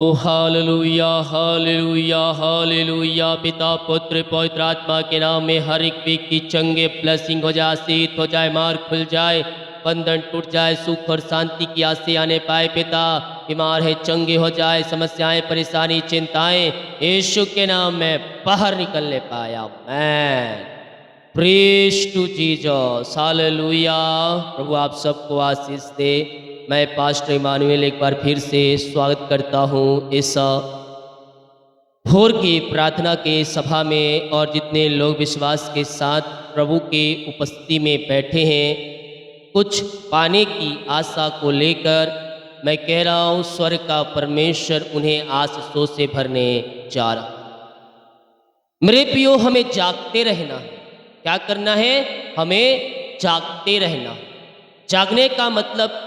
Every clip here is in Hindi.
ओ हालेलुया हालेलुया हालेलुया। पिता पुत्र पवित्र आत्मा के नाम में हर एक व्यक्ति चंगे ब्लेसिंग हो जाए, आशीष हो जाए, मार्ग खुल जाए, बंधन टूट जाए, सुख और शांति की आस से आने पाए। पिता बीमार है चंगे हो जाए, समस्याएं परेशानी चिंताएं यीशु के नाम में बाहर निकलने पाया। मैं प्रेज टू जीसस हालेलुया। प्रभु आप सबको आशीष दे। मैं पास्टर इमानुएल एक बार फिर से स्वागत करता हूँ इस भोर की प्रार्थना के सभा में, और जितने लोग विश्वास के साथ प्रभु के उपस्थिति में बैठे हैं कुछ पाने की आशा को लेकर, मैं कह रहा हूँ स्वर्ग का परमेश्वर उन्हें आशीषों से भरने जा रहा। मेरे प्रियो, हमें जागते रहना है। क्या करना है? हमें जागते रहना। जागने का मतलब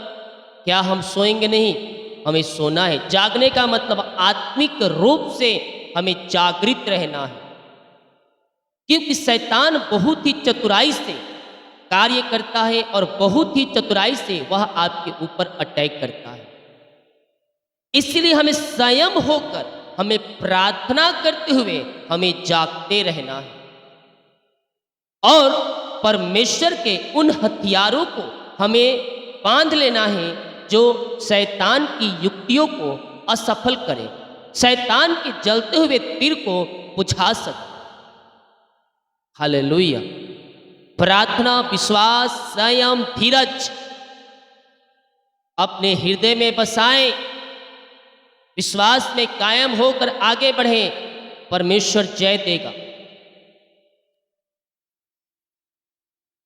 क्या हम सोएंगे? नहीं, हमें सोना है। जागने का मतलब आत्मिक रूप से हमें जागृत रहना है, क्योंकि शैतान बहुत ही चतुराई से कार्य करता है और बहुत ही चतुराई से वह आपके ऊपर अटैक करता है। इसलिए हमें संयम होकर, हमें प्रार्थना करते हुए हमें जागते रहना है और परमेश्वर के उन हथियारों को हमें बांध लेना है जो शैतान की युक्तियों को असफल करे, शैतान के जलते हुए तीर को बुझा सके। हालेलुया। प्रार्थना, विश्वास, संयम, धीरज अपने हृदय में बसाएं, विश्वास में कायम होकर आगे बढ़ें, परमेश्वर जय देगा।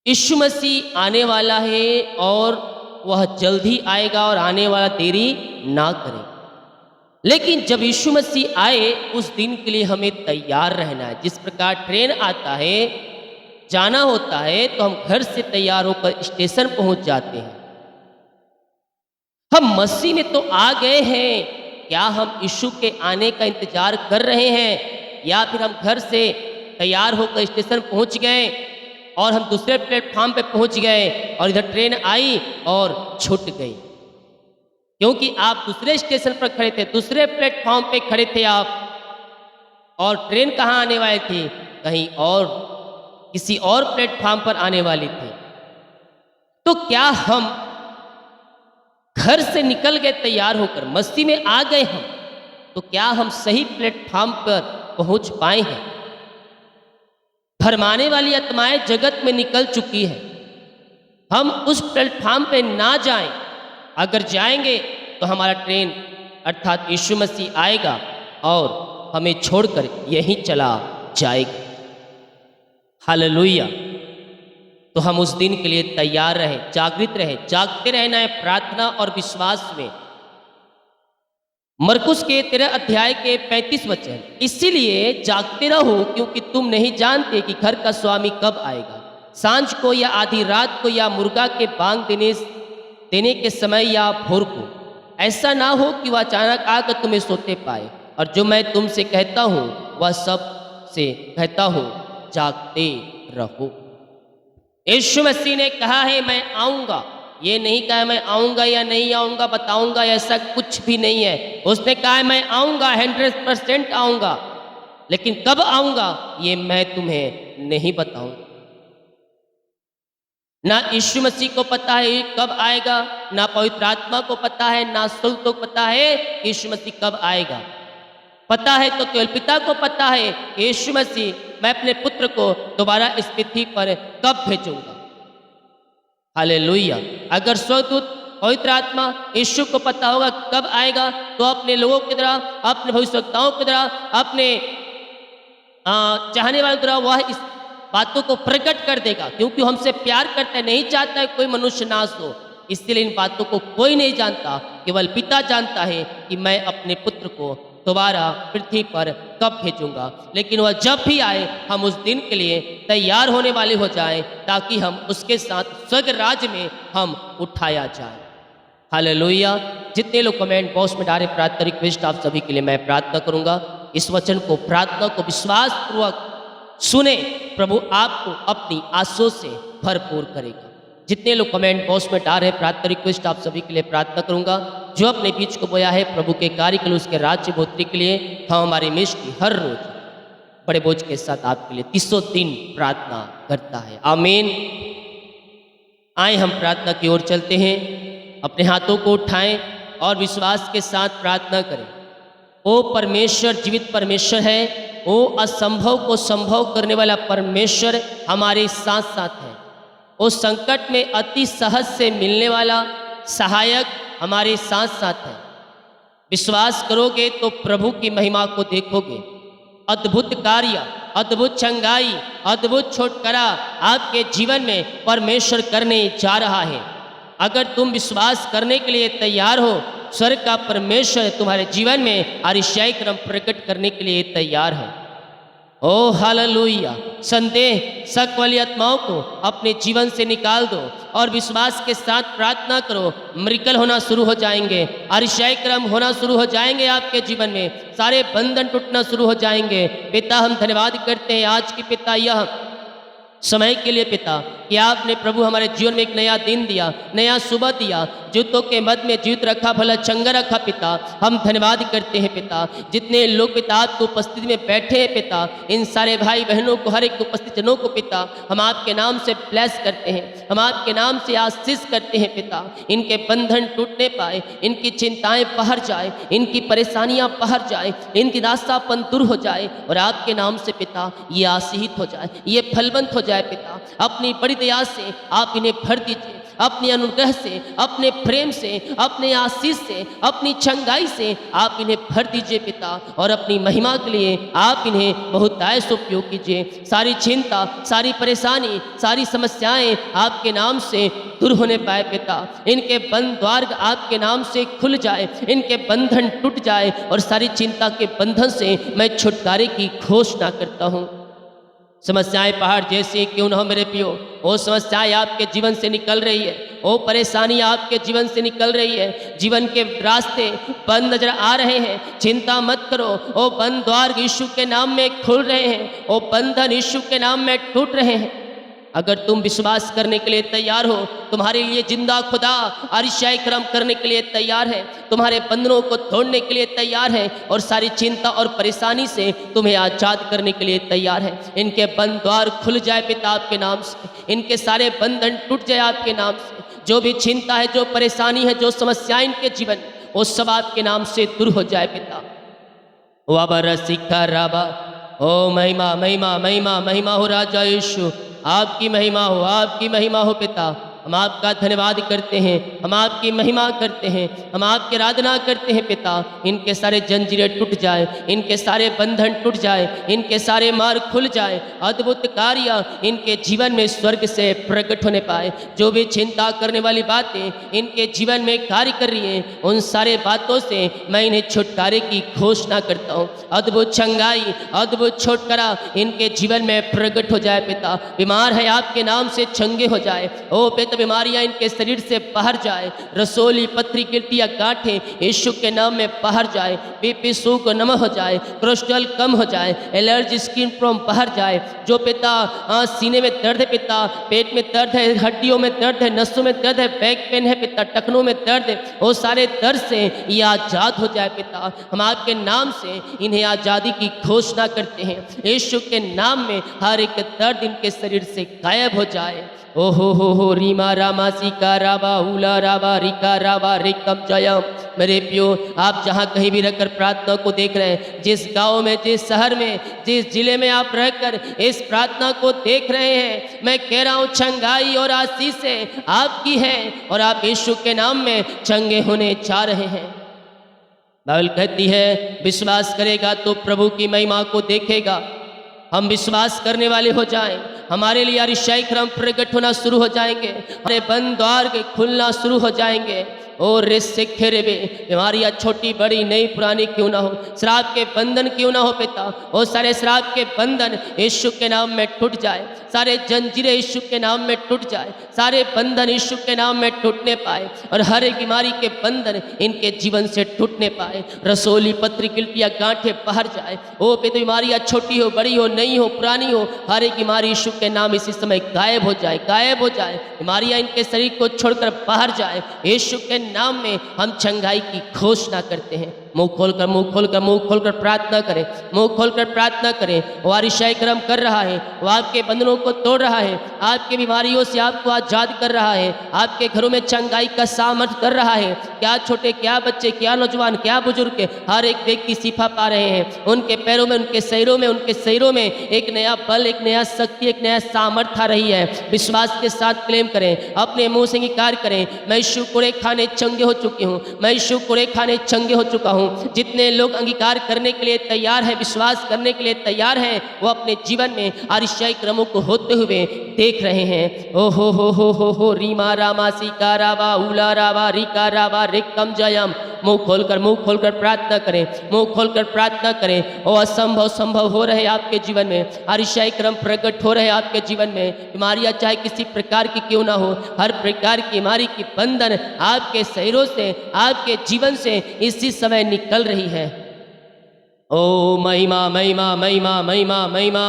यीशु मसीह आने वाला है और वह जल्दी आएगा और आने वाला देरी ना करे। लेकिन जब यीशु मसीह आए उस दिन के लिए हमें तैयार रहना है। जिस प्रकार ट्रेन आता है, जाना होता है, तो हम घर से तैयार होकर स्टेशन पहुंच जाते हैं। हम मसीह में तो आ गए हैं, क्या हम यीशु के आने का इंतजार कर रहे हैं, या फिर हम घर से तैयार होकर स्टेशन पहुंच गए और हम दूसरे प्लेटफॉर्म पे पहुंच गए और इधर ट्रेन आई और छूट गई? क्योंकि आप दूसरे स्टेशन पर खड़े थे, दूसरे प्लेटफॉर्म पे खड़े थे आप, और ट्रेन कहाँ आने वाली थी? कहीं और, किसी और प्लेटफॉर्म पर आने वाली थी। तो क्या हम घर से निकल गए तैयार होकर, मस्ती में आ गए हम, तो क्या हम सही प्लेटफॉर्म पर पहुंच पाए हैं? भरमाने वाली आत्माएं जगत में निकल चुकी है, हम उस प्लेटफॉर्म पे ना जाएं। अगर जाएंगे तो हमारा ट्रेन अर्थात यीशु मसीह आएगा और हमें छोड़कर यहीं चला जाएगा। हालेलुया। तो हम उस दिन के लिए तैयार रहें, जागृत रहें, जागते रहना है प्रार्थना और विश्वास में। मरकुस के 13 अध्याय के 35 वचन, इसीलिए जागते रहो क्योंकि तुम नहीं जानते कि घर का स्वामी कब आएगा, सांझ को या आधी रात को या मुर्गा के बांग देने के समय या भोर को। ऐसा ना हो कि वह अचानक आकर तुम्हें सोते पाए। और जो मैं तुमसे कहता हूँ वह सब से कहता हूँ, जागते रहो। यीशु मसीह ने कहा है मैं आऊँगा। ये नहीं कहा मैं आऊँगा या नहीं आऊँगा, बताऊँगा, ऐसा कुछ भी नहीं है। उसने कहा मैं आऊँगा, 100% आऊँगा, लेकिन कब आऊँगा ये मैं तुम्हें नहीं बताऊँगा। ना यीशु मसीह को पता है कब आएगा, ना पवित्र आत्मा को पता है, ना सुल्तान को पता है यीशु मसीह कब आएगा। पता है तो केवल पिता को पता है। यीशु मसीह, मैं अपने पुत्र को दोबारा इस पृथ्वी पर कब भेजूंगा। हालेलुया। अगर स्वर्गदूत, पवित्र आत्मा यीशु को पता होगा कब आएगा, तो अपने लोगों की तरह, अपने भविष्यवक्ताओं की तरह, अपने चाहने वालों की तरह वह इस बातों को प्रकट कर देगा, क्योंकि हमसे प्यार करता है, नहीं चाहता है कोई मनुष्य नाश हो। इसलिए इन बातों को कोई नहीं जानता, केवल पिता जानता है कि मैं अपने पुत्र को दोबारा पृथ्वी पर कब भेजूंगा। लेकिन वह जब भी आए हम उस दिन के लिए तैयार होने वाले हो जाएं, ताकि हम उसके साथ स्वर्ग राज्य में हम उठाया जाए। हालेलुया। जितने लोग कमेंट बॉक्स में डाले प्रार्थना रिक्वेस्ट, आप सभी के लिए मैं प्रार्थना करूंगा। इस वचन को, प्रार्थना को विश्वास पूर्वक सुने। प्रभु आपको अपनी आशीषों से भरपूर करेगा। जितने लोग कमेंट बॉक्स में डाल रहे हैं प्रार्थना रिक्वेस्ट, आप सभी के लिए प्रार्थना करूंगा। जो अपने बीच को बोया है प्रभु के कार्य के लिए, उसके राज्य भोत्री के लिए, हम हमारी मिस्टी हर रोज बड़े बोझ के साथ आपके लिए 300 दिन प्रार्थना करता है। आमीन। आए हम प्रार्थना की ओर चलते हैं। अपने हाथों को उठाएं और विश्वास के साथ प्रार्थना करें। ओ परमेश्वर जीवित परमेश्वर है, वो असंभव को संभव करने वाला परमेश्वर हमारे साथ साथ है। वो संकट में अति सहज से मिलने वाला सहायक हमारे साथ साथ है। विश्वास करोगे तो प्रभु की महिमा को देखोगे। अद्भुत कार्य, अद्भुत चंगाई, अद्भुत छुटकारा आपके जीवन में परमेश्वर करने जा रहा है। अगर तुम विश्वास करने के लिए तैयार हो, स्वर्ग का परमेश्वर तुम्हारे जीवन में आश्चर्य क्रम प्रकट करने के लिए तैयार है। ओ हालेलुया। संदेह, शक वाली आत्माओं को अपने जीवन से निकाल दो और विश्वास के साथ प्रार्थना करो। मिरेकल होना शुरू हो जाएंगे, आश्चर्य क्रम होना शुरू हो जाएंगे आपके जीवन में, सारे बंधन टूटना शुरू हो जाएंगे। पिता हम धन्यवाद करते हैं आज की पिता यह समय के लिए पिता कि आपने प्रभु हमारे जीवन में एक नया दिन दिया, नया सुबह दिया, जूतों के मध्य में जीवित रखा, भला चंगा रखा पिता। हम धन्यवाद करते हैं पिता। जितने लोग पिता आपकी उपस्थिति में बैठे हैं पिता, इन सारे भाई बहनों को, हर एक उपस्थित जनों को पिता हम आपके नाम से ब्लेस करते हैं, हम आपके नाम से आशीष करते हैं पिता। इनके बंधन टूटने पाए, इनकी चिंताएं बाहर जाए, इनकी परेशानियां बाहर जाए, इनकी दास्तापन दूर हो जाए और आपके नाम से पिता ये आशीषित हो जाए, ये फलवंत हो जाए पिता। अपनी बड़ी दया से आप इन्हें भर दीजिए, अपने अनुग्रह से, अपने प्रेम से, अपने आशीष से, अपनी चंगाई से आप इन्हें भर दीजिए पिता। और अपनी महिमा के लिए आप इन्हें बहुतायत से उपयोग कीजिए। सारी चिंता, सारी परेशानी, सारी समस्याएं आपके नाम से दूर होने पाए पिता। इनके बंद द्वार आपके नाम से खुल जाए, इनके बंधन टूट जाए और सारी चिंता के बंधन से मैं छुटकारे की घोषणा करता हूँ। समस्याएं पहाड़ जैसी क्यों न हो मेरे पियो, वो समस्याएं आपके जीवन से निकल रही है, वो परेशानी आपके जीवन से निकल रही है। जीवन के रास्ते बंद नजर आ रहे हैं, चिंता मत करो। वो बंद द्वार यीशु के नाम में खुल रहे हैं, वो बंधन यीशु के नाम में टूट रहे हैं। अगर तुम विश्वास करने के लिए तैयार हो, तुम्हारे लिए जिंदा खुदा आश्चर्य क्रम करने के लिए तैयार है, तुम्हारे बंधनों को तोड़ने के लिए तैयार है और सारी चिंता और परेशानी से तुम्हें आजाद करने के लिए तैयार है। इनके बंद द्वार खुल जाए पिता आपके नाम से, इनके सारे बंधन टूट जाए आपके नाम से। जो भी चिंता है, जो परेशानी है, जो समस्याएं इनके जीवन, वो सब आपके नाम से दूर हो जाए पिता। वाबा रसिका राबा, ओ महिमा महिमा महिमा महिमा हो राजा यीशु, आपकी महिमा हो, आपकी महिमा हो पिता। हम आपका धन्यवाद करते हैं, हम आपकी महिमा करते हैं, हम आपकी आराधना करते हैं पिता। इनके सारे जंजीरें टूट जाए, इनके सारे बंधन टूट जाए, इनके सारे मार्ग खुल जाए, अद्भुत कार्य इनके जीवन में स्वर्ग से प्रकट होने पाए। जो भी चिंता करने वाली बातें इनके जीवन में कार्य कर रही हैं, उन सारे बातों से मैं इन्हें छुटकारे की घोषणा करता हूँ। अद्भुत चंगाई, अद्भुत छुटकारा इनके जीवन में प्रकट हो जाए पिता। बीमार है आपके नाम से चंगे हो जाए, ओ पिता बीमारियां इनके शरीर से बाहर जाए। रसोली, पथरी, गिल्टियां, गांठें यीशु के नाम में बाहर जाए। बीपी शुगर नम हो जाए, कोलेस्ट्रॉल कम हो जाए, एलर्जी, स्किन प्रॉब्लम बाहर जाए। जो पिता सीने में दर्द है पिता, पेट में दर्द है, हड्डियों में दर्द है, नसों में दर्द है, बैक पेन है पिता, टखनों में दर्द है, वो सारे दर्द से ये आजाद हो जाए पिता। हम आपके नाम से इन्हें आजादी की घोषणा करते हैं। यीशु के नाम में हर एक दर्द इनके शरीर से गायब हो जाए। ओ हो रीमा रामा सीका रावा उला रावा रिका रावा रिकम जयम। मेरे प्यो, आप जहाँ कहीं भी रहकर प्रार्थना को देख रहे हैं, जिस गांव में, जिस शहर में, जिस जिले में आप रहकर इस प्रार्थना को देख रहे हैं, मैं कह रहा हूँ चंगाई और आशीष आपकी है और आप यीशु के नाम में चंगे होने जा रहे हैं। बाइबल कहती है विश्वास करेगा तो प्रभु की महिमा को देखेगा। हम विश्वास करने वाले हो जाएं, हमारे लिए आश्चर्य क्रम प्रकट होना शुरू हो जाएंगे, हमारे बंद द्वार के खुलना शुरू हो जाएंगे। और रिस्से खेरेबे, बीमारियाँ छोटी बड़ी नई पुरानी क्यों ना हो, श्राप के बंधन क्यों ना हो पिता, वो सारे श्राप के बंधन यीशु के नाम में टूट जाए, सारे जंजीरें यीशु के नाम में टूट जाए, सारे बंधन यीशु के नाम में टूटने पाए और हर एक बीमारी के बंधन इनके जीवन से टूटने पाए। रसोली पत्री गिल्टियाँ गांठें बाहर जाए, ओ पिता बीमारियाँ छोटी हो बड़ी हो नई हो पुरानी हो, हर एक बीमारी यीशु के नाम इसी समय गायब हो जाए, गायब हो जाए, बीमारियाँ इनके शरीर को छोड़कर बाहर जाए। यीशु के नाम में हम चंगाई की घोषणा करते हैं। मुंह खोलकर मुंह खोलकर मुंह खोलकर प्रार्थना करें, मुंह खोलकर प्रार्थना करें। वो अरिशाई कर्म कर रहा है, वो आपके बंधनों को तोड़ रहा है, आपकी बीमारियों से आपको आजाद कर रहा है, आपके घरों में चंगाई का सामर्थ कर रहा है। क्या छोटे क्या बच्चे क्या नौजवान क्या बुजुर्ग हर एक व्यक्ति शिफा पा रहे हैं। उनके पैरों में उनके शरीरों में एक नया बल एक नया शक्ति एक नया सामर्थ आ रही है। विश्वास के साथ क्लेम करें, अपने मुंह से इंकार करें, मैं यीशु कुरे खाने चंगे हो चुकी हूँ, मैं यीशु कुरे खाने चंगे हो चुका हूँ। जितने लोग अंगीकार करने के लिए तैयार है, विश्वास करने के लिए तैयार हैं, वो अपने जीवन में अरिशाई क्रमों को होते हुए देख रहे हैं। ओ हो रीमा रामा सीका रावा उला रावा रिका रावा रिकम जयम। मुंह खोलकर प्रार्थना करें, मुंह खोलकर प्रार्थना करें। ओ असंभव संभव हो रहे आपके जीवन में, अरिशाई क्रम प्रकट हो रहे आपके जीवन में। बीमारियां चाहे किसी प्रकार की क्यों ना हो, हर प्रकार की बीमारी की बंधन आपके शरीरों से आपके जीवन से इसी समय निकल रही है। ओ महिमा महिमा महिमा महिमा महिमा,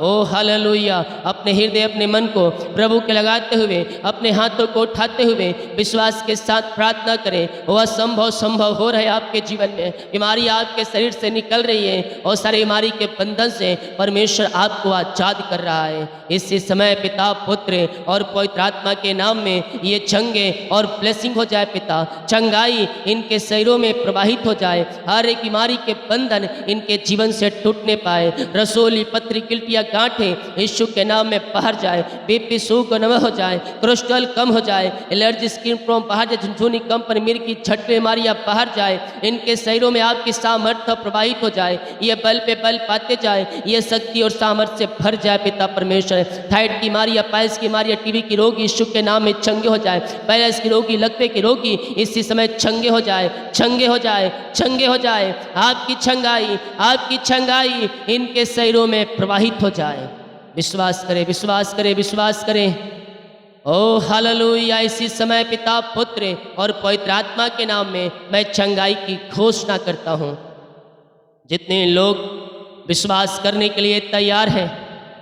ओ हालेलुया। अपने हृदय अपने मन को प्रभु के लगाते हुए अपने हाथों को उठाते हुए विश्वास के साथ प्रार्थना करें। वो असंभव संभव हो रहे आपके जीवन में, बीमारी आपके शरीर से निकल रही है और सारी बीमारी के बंधन से परमेश्वर आपको आजाद कर रहा है। इसी समय पिता पुत्र और पवित्र आत्मा के नाम में ये चंगे और ब्लेसिंग हो जाए पिता, चंगाई इनके शरीरों में प्रवाहित हो जाए, हर एक बीमारी के बंधन इनके जीवन से टूटने पाए। रसोली पत्री गिल्टियाँ गांठें यीशु के नाम में बाहर जाए, बीपी शुगर नम हो जाए, कोलेस्ट्रॉल कम हो जाए, एलर्जी स्किन प्रॉब्लम बाहर जाए, झुनझुनी कंपन मिर्ग की छठ बीमारियां बाहर जाए, इनके शरीरों में आपकी सामर्थ्य प्रवाहित हो जाए, ये बल पे बल पाते जाए, ये शक्ति और सामर्थ्य से भर जाए पिता परमेश्वर। थायराइड की बीमारियां, पाइल्स की बीमारियां, टीबी की रोगी यीशु के नाम में चंगे हो जाए, पैरालिसिस की रोगी, लकवे की रोगी इसी समय चंगे हो जाए, चंगे हो जाए, चंगे हो जाए। आपकी छंगाई इनके शरीरों में प्रवाहित हो जाए। विश्वास करें, विश्वास करें, विश्वास करें। ओ हालेलुया। इसी समय पिता पुत्र और पवित्र आत्मा के नाम में मैं चंगाई की घोषणा करता हूँ। जितने लोग विश्वास करने के लिए तैयार हैं,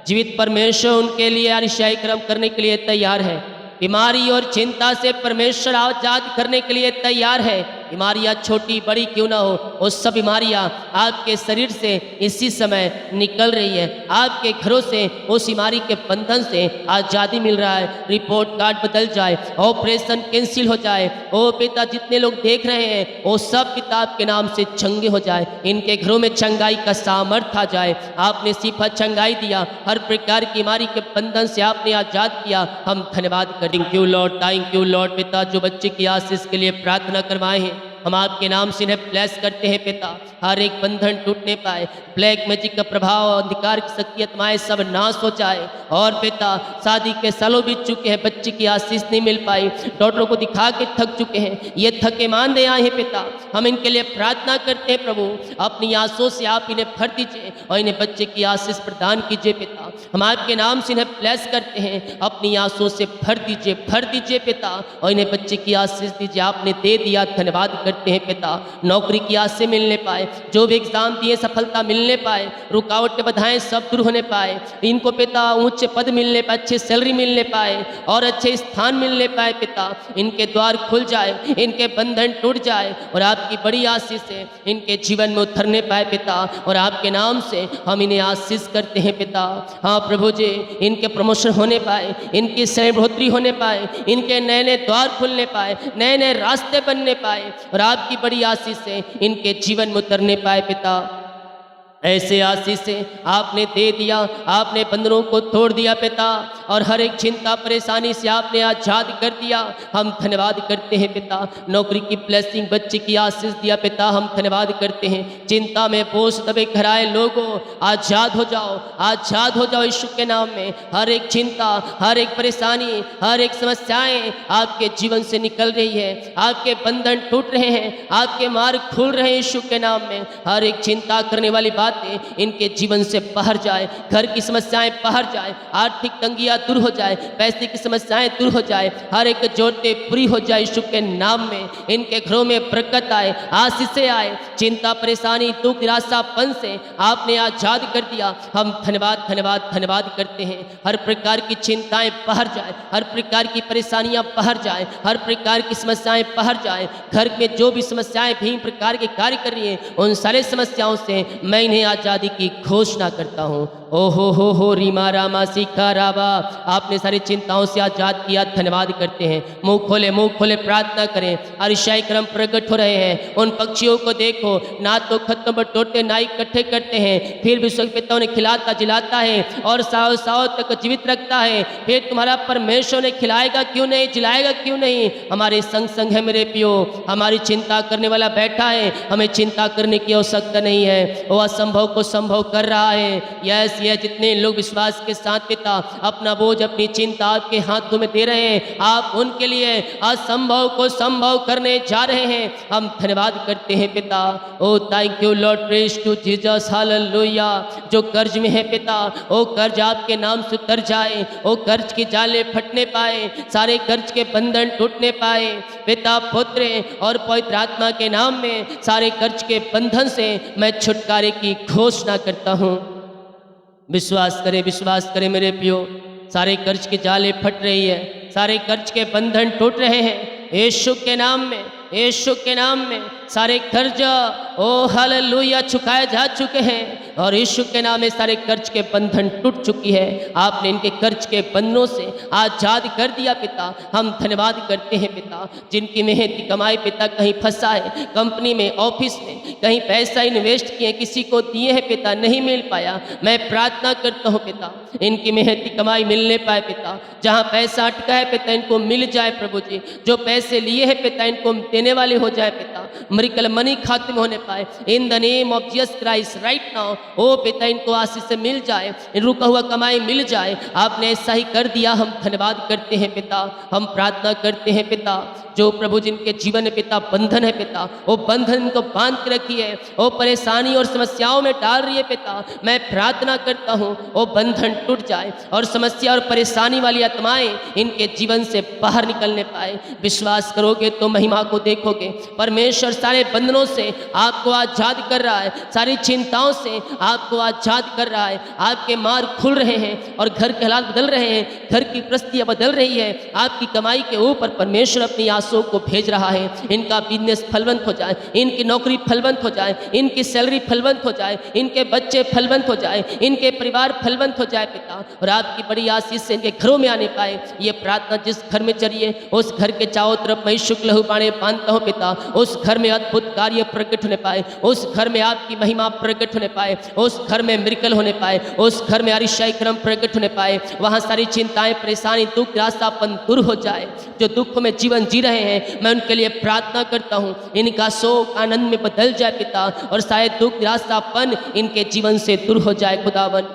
जीवित परमेश्वर उनके लिए अरिशाई कर्म करने के लिए तैयार है। बीमारी और चिंता से परमेश्वर आजाद करने के लिए तैयार है। बीमारियां छोटी बड़ी क्यों ना हो, वो सब बीमारियां आपके शरीर से इसी समय निकल रही है। आपके घरों से उस बीमारी के बंधन से आज़ादी मिल रहा है। रिपोर्ट कार्ड बदल जाए, ऑपरेशन कैंसिल हो जाए। ओ पिता, जितने लोग देख रहे हैं वो सब पिता आपके नाम से चंगे हो जाए, इनके घरों में चंगाई का सामर्थ्य आ जाए। आपने सिफा चंगाई दिया, हर प्रकार की बीमारी के बंधन से आपने आज़ाद किया। हम धन्यवाद करें। Thank you Lord, thank you Lord. पिता, जो बच्चे की आशीष के लिए प्रार्थना करवाए हैं, हम आपके नाम से इन्हें ब्लेस करते हैं पिता। हर एक बंधन टूटने पाए, ब्लैक मैजिक का प्रभाव, अंधकार की शक्ति आत्माएं सब नाश हो जाए। और पिता, शादी के सालों बीत चुके हैं, बच्चे की आशीष नहीं मिल पाई, डॉक्टरों को दिखा के थक चुके हैं, ये थके मानदे आए हैं पिता। हम इनके लिए प्रार्थना करते हैं प्रभु, अपनी आंसुओं से आप इन्हें भर दीजिए और इन्हें बच्चे की आशीष प्रदान कीजिए पिता। हम आपके नाम से इन्हें ब्लेस करते हैं, अपनी आंसुओं से भर दीजिए पिता और इन्हें बच्चे की आशीष दीजिए। आपने दे दिया, धन्यवाद करते हैं पिता। नौकरी की आस से मिलने पाए, जो भी एग्जाम दिए सफलता मिलने पाए, रुकावटें बाधाएं सब दूर होने पाए। इनको पिता ऊंचे पद मिलने पाए, अच्छी सैलरी मिलने पाए और अच्छे स्थान मिलने पाए पिता। इनके द्वार खुल जाए, इनके बंधन टूट जाए और आपकी बड़ी आशीष से इनके जीवन में उतरने पाए पिता। और आपके नाम से हम इन्हें आशीष करते हैं पिता। हाँ प्रभु जी, इनके प्रमोशन होने पाए, इनकी सैलरी बढ़ोतरी होने पाए, इनके नए नए द्वार खुलने पाए, नए नए रास्ते बनने पाए और आपकी बड़ी आशीष से इनके जीवन में उतरने पाए पिता। ऐसे आशीष से आपने दे दिया, आपने बंधनों को तोड़ दिया पिता, और हर एक चिंता परेशानी से आपने आज़ाद कर दिया। हम धन्यवाद करते हैं पिता। नौकरी की ब्लेसिंग, बच्चे की आशीष दिया पिता, हम धन्यवाद करते हैं। चिंता में बोझ दबे घराए लोगों, आज़ाद हो जाओ, आज़ाद हो जाओ यीशु के नाम में। हर एक चिंता, हर एक परेशानी, हर एक समस्याएं आपके जीवन से निकल रही है, आपके बंधन टूट रहे हैं, आपके मार्ग खुल रहे हैं यीशु के नाम में। हर एक चिंता करने वाली बातें इनके जीवन से बाहर जाए, घर की समस्याएं बाहर जाए, आर्थिक तंगियां दूर हो जाए, पैसे की समस्याएं दूर हो जाए, हर एक जोते पूरी हो जाए यीशु के नाम में। इनके घरों में बरकत आए, आशीषें आए, चिंता परेशानी दुख निराशापन से आपने आजाद कर दिया। हम धन्यवाद धन्यवाद धन्यवाद करते हैं। हर प्रकार की चिंताएं बाहर जाए, हर प्रकार की परेशानियां बाहर जाए, हर प्रकार की समस्याएं बाहर जाए। घर में जो भी समस्याएं भी प्रकार के कार्य कर रही हैं, उन सारे समस्याओं से मैं इन्हें आज़ादी की घोषणा करता हूँ। ओ हो रीमा रामा सीखा रावा, आपने सारी चिंताओं से आज़ाद किया, धन्यवाद करते हैं। मुंह खोले प्रार्थना करें। अरिशाई क्रम प्रकट हो रहे हैं। उन पक्षियों को देखो, ना तो खत्म पर तोड़ते ना इकट्ठे करते हैं, फिर भी स्वर्ग पिता उन्हें खिलाता जिलाता है और साओ साओ तक जीवित रखता है। फिर तुम्हारा परमेश्वर ने खिलाएगा क्यों नहीं, जिलाएगा क्यों नहीं। हमारे संग संग है मेरे पियो, हमारी चिंता करने वाला बैठा है, हमें चिंता करने की आवश्यकता नहीं है। वो असंभव को संभव कर रहा है। यस यह जितने लोग विश्वास के साथ पिता अपना बोझ अपनी चिंता आपके हाथों में दे रहे हैं, आप उनके लिए असंभव को संभव करने जा रहे हैं। हम धन्यवाद करते हैं पिता। Oh thank you lord, praise to Jesus, hallelujah. जो कर्ज में है पिता, ओ कर्ज आपके नाम से उतर जाए, ओ कर्ज की जाले फटने पाए, सारे कर्ज के बंधन टूटने पाए पिता, पुत्र और पवित्र आत्मा के नाम में। सारे कर्ज के बंधन से मैं छुटकारे की घोषणा करता हूँ। विश्वास करें मेरे पियो, सारे कर्ज की जाले फट रही है, सारे कर्ज के बंधन टूट रहे हैं यीशु के नाम में, यीशु के नाम में। सारे कर्ज ओ हालेलुया चुकाए जा चुके हैं और यीशु के नाम में सारे कर्ज के बंधन टूट चुकी है। आपने इनके कर्ज के बंधनों से आज़ाद कर दिया पिता। हम धन्यवाद करते हैं पिता। जिनकी मेहनती कमाई पिता कहीं फंसा है, कंपनी में, ऑफिस में, कहीं पैसा इन्वेस्ट किए, किसी को दिए हैं पिता, नहीं मिल पाया। मैं प्रार्थना करता हूँ पिता, इनकी मेहनती कमाई मिलने पाए पिता। जहाँ पैसा अटका है पिता, इनको मिल जाए प्रभु जी। जो पैसे लिए हैं पिता, इनको देने वाले हो जाए पिता। मिरेकल मनी खाते में होने पाए in the name of Jesus Christ right now. ओ पिता, इनको आशीष से मिल जाए, रुका हुआ कमाई मिल जाए। आपने ऐसा ही कर दिया, हम धन्यवाद करते हैं पिता। हम प्रार्थना करते हैं पिता, जो प्रभु जिनके जीवन में पिता बंधन है पिता, वो बंधन इनको बांध के रखी है, वो परेशानी और समस्याओं में डाल रही है पिता। मैं प्रार्थना करता हूँ वो बंधन टूट जाए और समस्या और परेशानी वाली आत्माएं इनके जीवन से बाहर निकलने पाए। विश्वास करोगे तो महिमा को देखोगे। परमेश्वर सारे बंधनों से आपको आज़ाद कर रहा है, सारी चिंताओं से आपको आज़ाद कर रहा है। आपके मार्ग खुल रहे हैं और घर के हालात बदल रहे हैं, घर की परिस्थितियाँ बदल रही है। आपकी कमाई के ऊपर परमेश्वर अपनी आंसुओं को भेज रहा है। इनका बिजनेस फलवंत हो जाए, इनकी नौकरी फलवंत हो जाए, इनकी सैलरी फलवंत हो जाए, इनके बच्चे फलवंत हो जाए, इनके परिवार फलवंत हो जाए पिता। और आपकी बड़ी आशीष से इनके घरों में आने पाए। ये प्रार्थना जिस घर में चलिए उस घर के चारों तरफ मैं शुक्ल लहू बाणे बांधता हूँ पिता। उस घर में अद्भुत कार्य प्रकट होने पाए, उस घर में आपकी महिमा प्रकट होने पाए, उस घर में मिरेकल होने पाए, उस घर में अरिशाई क्रम प्रकट होने पाए। वहाँ सारी चिंताएं, परेशानी, दुख, निराशापन दूर हो जाए। जो दुख में जीवन जी रहे हैं, मैं उनके लिए प्रार्थना करता हूँ, इनका शोक आनंद में बदल जाए पिता, और शायद दुख, निराशापन इनके जीवन से दूर हो जाए खुदावन।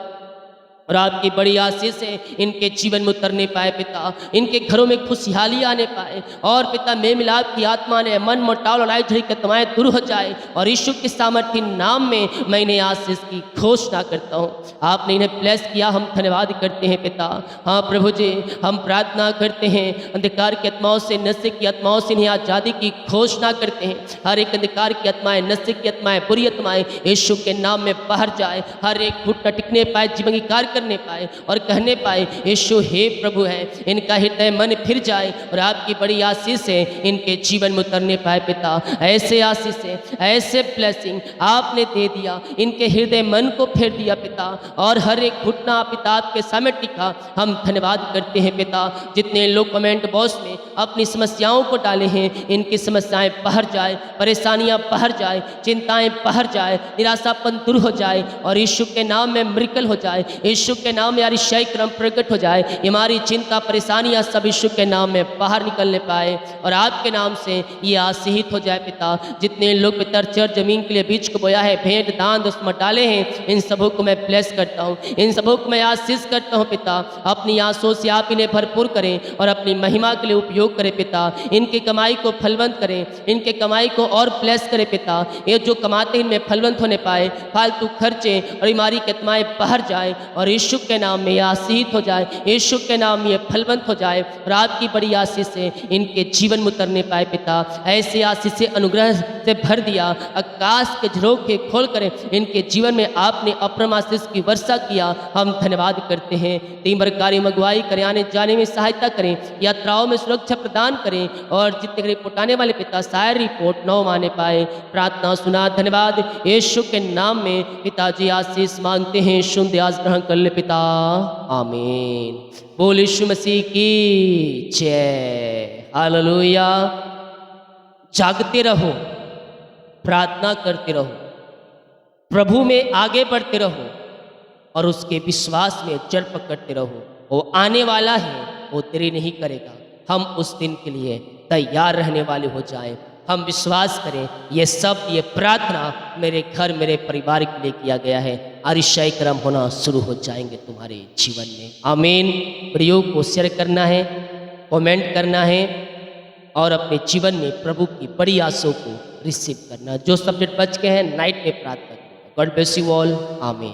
और आपकी बड़ी आशीष से इनके जीवन में उतरने पाए पिता। इनके घरों में खुशहाली आने पाए और पिता में मिलाप की आत्मा ने मन मोटाव लड़ाई झड़ी के तमाएं दूर हो जाए। और यीशु के सामर्थ्य नाम में मैं इन्हें आशीष की घोषणा करता हूँ। आपने इन्हें ब्लेस किया, हम धन्यवाद करते हैं पिता। हाँ प्रभु जी, हम प्रार्थना करते हैं अंधकार की आत्माओं से, नशे की आत्माओं से इन्हें आज़ादी की घोषणा करते हैं। हर एक अंधकार की आत्माएं, नशे की आत्माएं, बुरी आत्माएं यीशु के नाम में बाहर जाए। हर एक घुटना टिकने पाए, जीवन की कार्य करने पाए और कहने पाए यीशु हे प्रभु है, इनका हृदय मन फिर जाए और आपकी बड़ी आशीष से इनके जीवन में उतरने पाए पिता। ऐसे आशीष से, ऐसे ब्लेसिंग आपने दे दिया, इनके हृदय मन को फेर दिया पिता, और हर एक घुटना पिता आपके सामने टिका। हम धन्यवाद करते हैं पिता। जितने लोग कमेंट बॉक्स में अपनी समस्याओं को डाले हैं, इनकी समस्याएं बाहर जाए, परेशानियां बाहर जाए, चिंताएं बाहर जाए, निराशापन दूर हो जाए और यीशु के नाम में मिरेकल हो जाए। यीशु के नाम में आश्चर्य क्रम प्रकट हो जाए। हमारी चिंता परेशानियां सब यीशु के नाम में बाहर निकलने पाए और आपके नाम से ये आशीषित हो जाए पिता। जितने लोग पितर चर जमीन के लिए बीज को बोया है, भेंट दान उसमें डाले हैं, इन सबों को मैं ब्लेस करता हूँ, इन सबों को मैं आशीष करता हूँ पिता। अपनी आंसुओं से आप इन्हें भरपूर करें और अपनी महिमा के लिए उपयोग करें पिता। इनकी कमाई को फलवंत करें, इनके कमाई को और ब्लेस करें पिता। ये जो कमाते हैं इनमें फलवंत होने पाए, फालतू खर्चे और बीमारी के तमाएं बाहर जाए और यीशु के नाम में यह आशीषित हो जाए, यीशु के नाम में ये फलवंत हो जाए और आपकी बड़ी आशीष से इनके जीवन में उतरने पाए पिता। ऐसे आशीष से अनुग्रह से भर दिया, आकाश के झरोखे खोल कर इनके जीवन में आपने अपरम आशीष की वर्षा किया। हम धन्यवाद करते हैं। दिन भर कार्य अगुवाई करें, आने जाने में सहायता करें, यात्राओं में सुरक्षा प्रदान करें और जितने रिपोर्ट आने वाले पिता सारे रिपोर्ट नौ माने पाए। प्रार्थना सुना, धन्यवाद यीशु के नाम में पिताजी आशीष मांगते हैं। शुद्ध आज ग्रहण कर ले पिता, आमीन। बोल यीशु मसीह की जय, हालेलुया। जागते रहो, प्रार्थना करते रहो, प्रभु में आगे बढ़ते रहो और उसके विश्वास में जड़ पकड़ते रहो। वो आने वाला है, वो देरी नहीं करेगा। हम उस दिन के लिए तैयार रहने वाले हो जाएं। हम विश्वास करें ये सब, ये प्रार्थना मेरे घर, मेरे परिवार के लिए किया गया है। अतिशय कर्म होना शुरू हो जाएंगे तुम्हारे जीवन में, आमीन। वीडियो को शेयर करना है, कमेंट करना है और अपने जीवन में प्रभु की बड़ी आशाओं को रिसीव करना। जो सब्जेक्ट बच गए हैं नाइट में प्रार्थना करें। गॉड ब्लेस यू ऑल, आमीन।